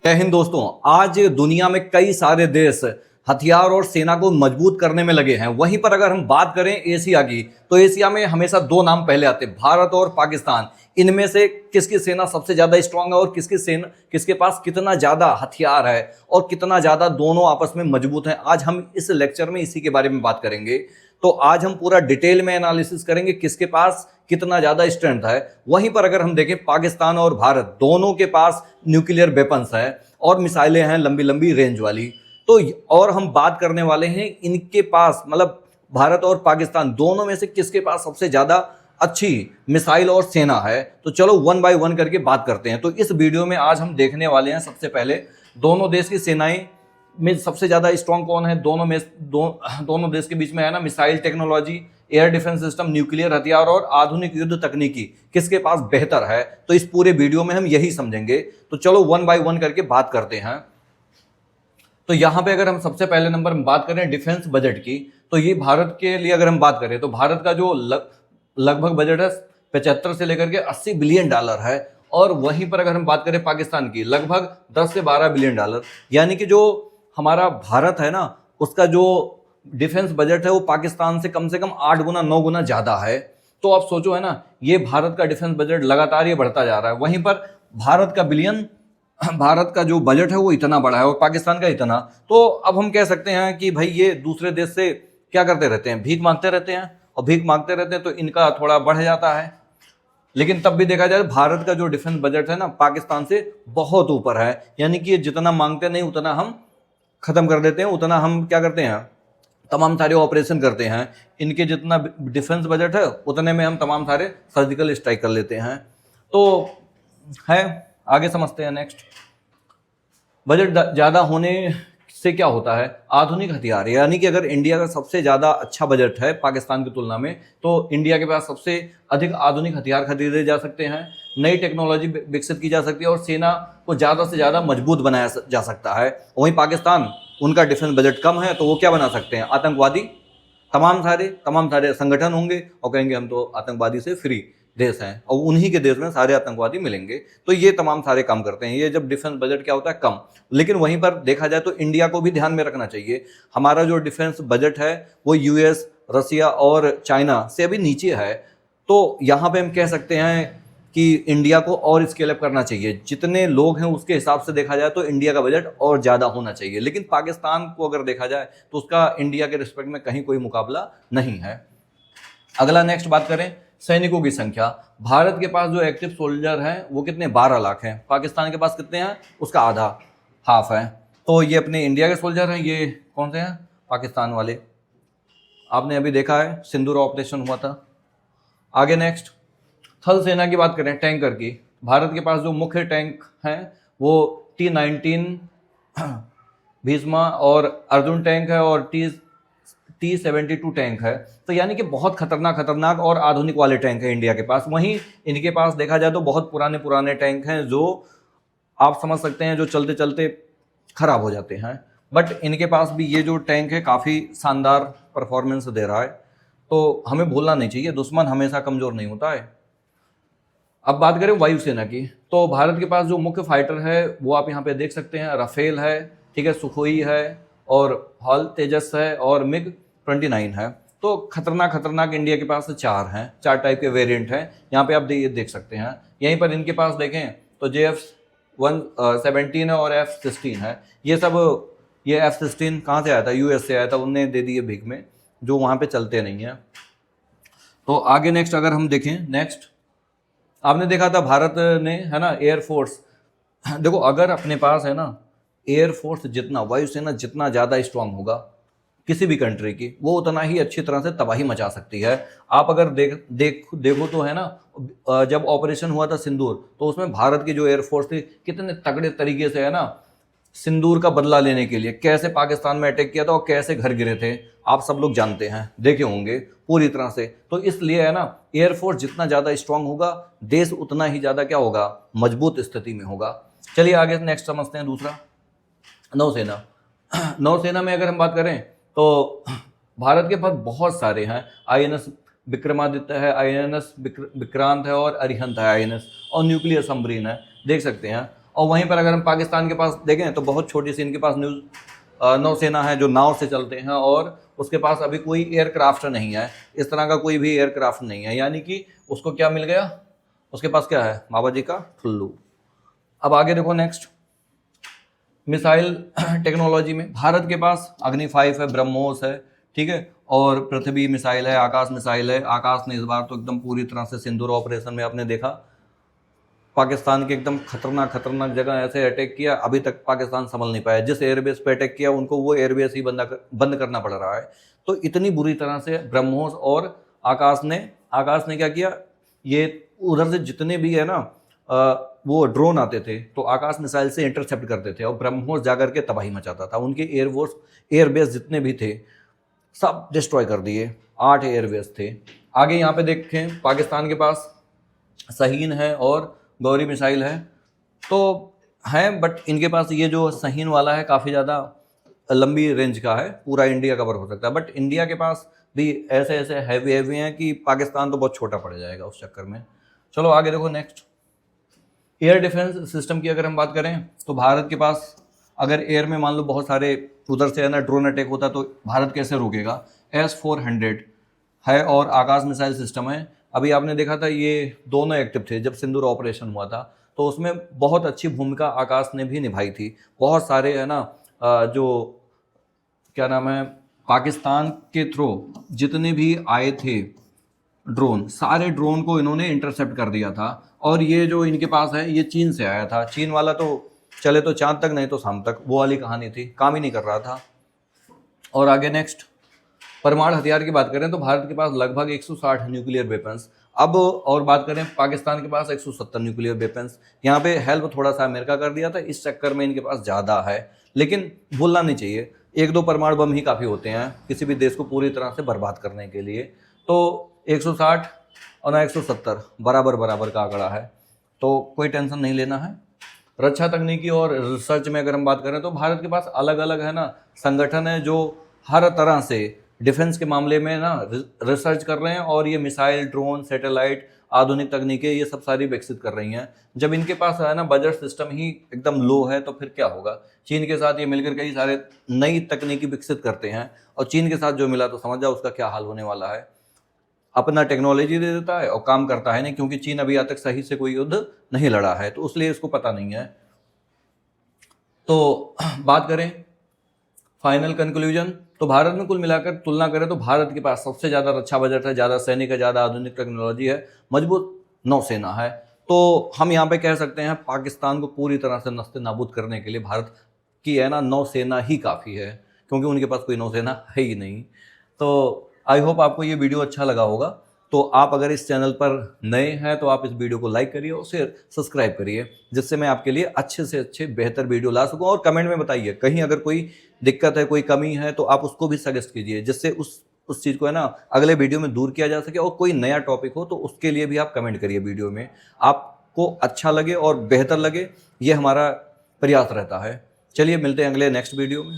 जय हिंद दोस्तों। आज दुनिया में कई सारे देश हथियार और सेना को मजबूत करने में लगे हैं। वहीं पर अगर हम बात करें एशिया की, तो एशिया में हमेशा दो नाम पहले आते हैं, भारत और पाकिस्तान। इनमें से किसकी सेना सबसे ज्यादा स्ट्रांग है और किसके पास कितना ज्यादा हथियार है और कितना ज्यादा दोनों आपस में मजबूत हैं, आज हम इस लेक्चर में इसी के बारे में बात करेंगे। तो आज हम पूरा डिटेल में एनालिसिस करेंगे किसके पास कितना ज्यादा स्ट्रेंथ है। वहीं पर अगर हम देखें, पाकिस्तान और भारत दोनों के पास न्यूक्लियर वेपन्स है और मिसाइलें हैं लंबी लंबी रेंज वाली। तो और हम बात करने वाले हैं इनके पास, मतलब भारत और पाकिस्तान दोनों में से किसके पास सबसे ज्यादा अच्छी मिसाइल और सेना है। तो चलो वन बाय वन करके बात करते हैं। तो इस वीडियो में आज हम देखने वाले हैं सबसे पहले दोनों देश की सेनाएं में सबसे ज्यादा स्ट्रांग कौन है। दोनों देश के बीच में है ना missile technology, air defence system, nuclear हथियार और आधुनिक युद्ध तकनीकी किसके पास बेहतर है। तो इस पूरे वीडियो में हम यही समझेंगे। तो चलो वन बाय वन करके बात करते हैं। तो यहां पे अगर हम सबसे पहले नंबर में बात करें डिफेंस बजट की, तो ये भारत के लिए अगर हम बात करें तो भारत का जो लगभग बजट है 75 से लेकर के 80 बिलियन डॉलर है। और वहीं पर अगर हम बात करें पाकिस्तान की, लगभग 10 से 12 बिलियन डॉलर। यानी कि जो हमारा भारत है ना, उसका जो डिफेंस बजट है वो पाकिस्तान से कम 8 गुना 9 गुना ज्यादा है। तो आप सोचो है ना, ये भारत का डिफेंस बजट लगातार ये बढ़ता जा रहा है। वहीं पर भारत का जो बजट है वो इतना बड़ा है और पाकिस्तान का इतना। तो अब हम कह सकते हैं कि भाई ये दूसरे देश से क्या करते रहते हैं, भीख मांगते रहते हैं, और भीख मांगते रहते हैं तो इनका थोड़ा बढ़ जाता है। लेकिन तब भी देखा जाए भारत का जो डिफेंस बजट है ना, पाकिस्तान से बहुत ऊपर है। यानी कि ये जितना मांगते नहीं उतना हम खत्म कर देते हैं, उतना हम क्या करते हैं, तमाम सारे ऑपरेशन करते हैं। इनके जितना डिफेंस बजट है उतने में हम तमाम सारे सर्जिकल स्ट्राइक कर लेते हैं। तो है, आगे समझते हैं। नेक्स्ट, बजट ज़्यादा होने से क्या होता है, आधुनिक हथियार। यानी कि अगर इंडिया का सबसे ज़्यादा अच्छा बजट है पाकिस्तान की तुलना में, तो इंडिया के पास सबसे अधिक आधुनिक हथियार खरीदे जा सकते हैं, नई टेक्नोलॉजी विकसित की जा सकती है और सेना को ज़्यादा से ज़्यादा मजबूत बनाया जा सकता है। वहीं पाकिस्तान, उनका डिफेंस बजट कम है तो वो क्या बना सकते हैं, आतंकवादी तमाम सारे संगठन होंगे और कहेंगे हम तो आतंकवादी से फ्री देश हैं और उन्हीं के देश में सारे आतंकवादी मिलेंगे। तो ये तमाम सारे काम करते हैं। ये जब डिफेंस बजट क्या होता है, कम। लेकिन वहीं पर देखा जाए तो इंडिया को भी ध्यान में रखना चाहिए। हमारा जो डिफेंस बजट है वो यूएस, रसिया और चाइना से अभी नीचे है। तो यहाँ पे हम कह सकते हैं कि इंडिया को और स्केल अप करना चाहिए। जितने लोग हैं उसके हिसाब से देखा जाए तो इंडिया का बजट और ज़्यादा होना चाहिए। लेकिन पाकिस्तान को अगर देखा जाए तो उसका इंडिया के रिस्पेक्ट में कहीं कोई मुकाबला नहीं है। अगला नेक्स्ट बात करें सैनिकों की संख्या। भारत के पास जो एक्टिव सोल्जर हैं वो कितने, 12 लाख हैं। पाकिस्तान के पास कितने हैं, उसका आधा, हाफ है। तो ये अपने इंडिया के सोल्जर हैं। ये कौन से हैं, पाकिस्तान वाले। आपने अभी देखा है सिंदूर ऑपरेशन हुआ था। आगे नेक्स्ट, थल सेना की बात करें, टैंकर की। भारत के पास जो मुख्य टैंक हैं वो T-19 भीष्मा और अर्जुन टैंक है और T-72 टैंक है। तो यानी कि बहुत खतरनाक और आधुनिक वाले टैंक है इंडिया के पास। वहीं इनके पास देखा जाए तो बहुत पुराने टैंक हैं जो आप समझ सकते हैं जो चलते चलते खराब हो जाते हैं। बट इनके पास भी ये जो टैंक है काफ़ी शानदार परफॉर्मेंस दे रहा है। तो हमें भूलना नहीं चाहिए, दुश्मन हमेशा कमज़ोर नहीं होता है। अब बात करें वायुसेना की, तो भारत के पास जो मुख्य फाइटर है वो आप यहाँ पे देख सकते हैं, राफेल है, ठीक है, सुखोई है और हॉल तेजस है और MiG-29 है। तो खतरनाक इंडिया के पास 4 टाइप के वेरिएंट हैं। यहाँ पे आप देख सकते हैं। यहीं पर इनके पास देखें तो JF-17 है और F-16 है। ये F-16 कहाँ से आया था, US से आया था, उनने दे दिए भीख में, जो वहाँ पे चलते नहीं हैं। तो आगे नेक्स्ट अगर हम देखें, नेक्स्ट आपने देखा था भारत ने, है ना, एयरफोर्स। देखो अगर अपने पास है ना एयरफोर्स जितना, वायुसेना जितना ज़्यादा स्ट्रांग होगा किसी भी कंट्री की, वो उतना ही अच्छी तरह से तबाही मचा सकती है। आप अगर देखो तो है ना, जब ऑपरेशन हुआ था सिंदूर, तो उसमें भारत की जो एयरफोर्स थी कितने तगड़े तरीके से है ना सिंदूर का बदला लेने के लिए कैसे पाकिस्तान में अटैक किया था और कैसे घर गिरे थे, आप सब लोग जानते हैं, देखे होंगे पूरी तरह से। तो इसलिए है ना, एयरफोर्स जितना ज़्यादा स्ट्रांग होगा देश उतना ही ज़्यादा क्या होगा, मजबूत स्थिति में होगा। चलिए आगे नेक्स्ट समझते हैं। दूसरा, नौसेना। नौसेना में अगर हम बात करें तो भारत के पास बहुत सारे हैं। INS विक्रमादित्य है, INS विक्रांत है और अरिहंत है INS, और न्यूक्लियर सबमरीन है, देख सकते हैं। और वहीं पर अगर हम पाकिस्तान के पास देखें तो बहुत छोटी सी इनके पास नौसेना है जो नाव से चलते हैं, और उसके पास अभी कोई एयरक्राफ्ट नहीं है, इस तरह का कोई भी एयरक्राफ्ट नहीं है, यानी कि उसको क्या मिल गया, उसके पास क्या है, बाबा जी का ठुल्लू। अब आगे देखो नेक्स्ट, मिसाइल टेक्नोलॉजी में भारत के पास अग्नि 5 है, ब्रह्मोस है, ठीक है, और पृथ्वी मिसाइल है, आकाश मिसाइल है। आकाश ने इस बार तो एकदम पूरी तरह से सिंदूर ऑपरेशन में आपने देखा पाकिस्तान के एकदम खतरनाक खतरनाक जगह ऐसे अटैक किया, अभी तक पाकिस्तान संभल नहीं पाया। जिस एयरबेस पे अटैक किया उनको वो एयरबेस ही बंद करना पड़ रहा है। तो इतनी बुरी तरह से ब्रह्मोस और आकाश ने क्या किया, ये उधर से जितने भी है ना वो ड्रोन आते थे तो आकाश मिसाइल से इंटरसेप्ट करते थे, और ब्रह्मोस जाकर के तबाही मचाता था। उनके एयरबेस जितने भी थे सब डिस्ट्रॉय कर दिए, 8 एयरबेस थे। आगे यहाँ पे देखें, पाकिस्तान के पास सहीन है और गौरी मिसाइल है, तो हैं, बट इनके पास ये जो सहीन वाला है काफ़ी ज़्यादा लंबी रेंज का है, पूरा इंडिया कवर हो सकता है। बट इंडिया के पास भी ऐसे ऐसे हैवी हैं कि पाकिस्तान तो बहुत छोटा पड़ जाएगा उस चक्कर में। चलो आगे देखो नेक्स्ट, एयर डिफेंस सिस्टम की अगर हम बात करें तो भारत के पास अगर एयर में मान लो बहुत सारे उधर से है ना ड्रोन अटैक होता तो भारत कैसे रोकेगा। S-400 है और आकाश मिसाइल सिस्टम है। अभी आपने देखा था ये दोनों एक्टिव थे जब सिंदूर ऑपरेशन हुआ था, तो उसमें बहुत अच्छी भूमिका आकाश ने भी निभाई थी। बहुत सारे है ना जो क्या नाम है, पाकिस्तान के थ्रू जितने भी आए थे ड्रोन, सारे ड्रोन को इन्होंने इंटरसेप्ट कर दिया था। और ये जो इनके पास है ये चीन से आया था, चीन वाला तो चले तो चांद तक नहीं तो शाम तक, वो वाली कहानी थी, काम ही नहीं कर रहा था। और आगे नेक्स्ट, परमाणु हथियार की बात करें तो भारत के पास लगभग 160 न्यूक्लियर वेपन्स। अब और बात करें पाकिस्तान के पास 170 न्यूक्लियर वेपन्स। यहाँ पे हेल्प थोड़ा सा अमेरिका कर दिया था, इस चक्कर में इनके पास ज़्यादा है, लेकिन भूलना नहीं चाहिए 1-2 परमाणु बम ही काफ़ी होते हैं किसी भी देश को पूरी तरह से बर्बाद करने के लिए। तो 160 और ना 170 बराबर बराबर का आंकड़ा है, तो कोई टेंशन नहीं लेना है। रक्षा तकनीकी और रिसर्च में अगर हम बात करें तो भारत के पास अलग अलग है ना संगठन है जो हर तरह से डिफेंस के मामले में ना रिसर्च कर रहे हैं, और ये मिसाइल, ड्रोन, सैटेलाइट, आधुनिक तकनीकें ये सब सारी विकसित कर रही हैं। जब इनके पास है ना बजट सिस्टम ही एकदम लो है तो फिर क्या होगा। चीन के साथ ये मिलकर कई सारे नई तकनीकी विकसित करते हैं, और चीन के साथ जो मिला तो समझ जाओ उसका क्या हाल होने वाला है। अपना टेक्नोलॉजी दे देता है और काम करता है नहीं, क्योंकि चीन अभी आज तक सही से कोई युद्ध नहीं लड़ा है, तो इसलिए इसको पता नहीं है। तो बात करें फाइनल कंक्लूजन, तो भारत में कुल मिलाकर तुलना करें तो भारत के पास सबसे ज़्यादा रक्षा बजट है, ज़्यादा सैनिक है, ज़्यादा आधुनिक टेक्नोलॉजी है, मजबूत नौसेना है। तो हम यहाँ पे कह सकते हैं पाकिस्तान को पूरी तरह से नस्ते नाबूद करने के लिए भारत की है ना नौसेना ही काफ़ी है, क्योंकि उनके पास कोई नौसेना है ही नहीं। तो आई होप आपको ये वीडियो अच्छा लगा होगा। तो आप अगर इस चैनल पर नए हैं तो आप इस वीडियो को लाइक करिए और शेयर सब्सक्राइब करिए, जिससे मैं आपके लिए अच्छे से अच्छे बेहतर वीडियो ला सकूं। और कमेंट में बताइए कहीं अगर कोई दिक्कत है, कोई कमी है तो आप उसको भी सजेस्ट कीजिए, जिससे उस चीज़ को है ना अगले वीडियो में दूर किया जा सके। और कोई नया टॉपिक हो तो उसके लिए भी आप कमेंट करिए वीडियो में, आपको अच्छा लगे और बेहतर लगे, ये हमारा प्रयास रहता है। चलिए मिलते हैं अगले नेक्स्ट वीडियो में।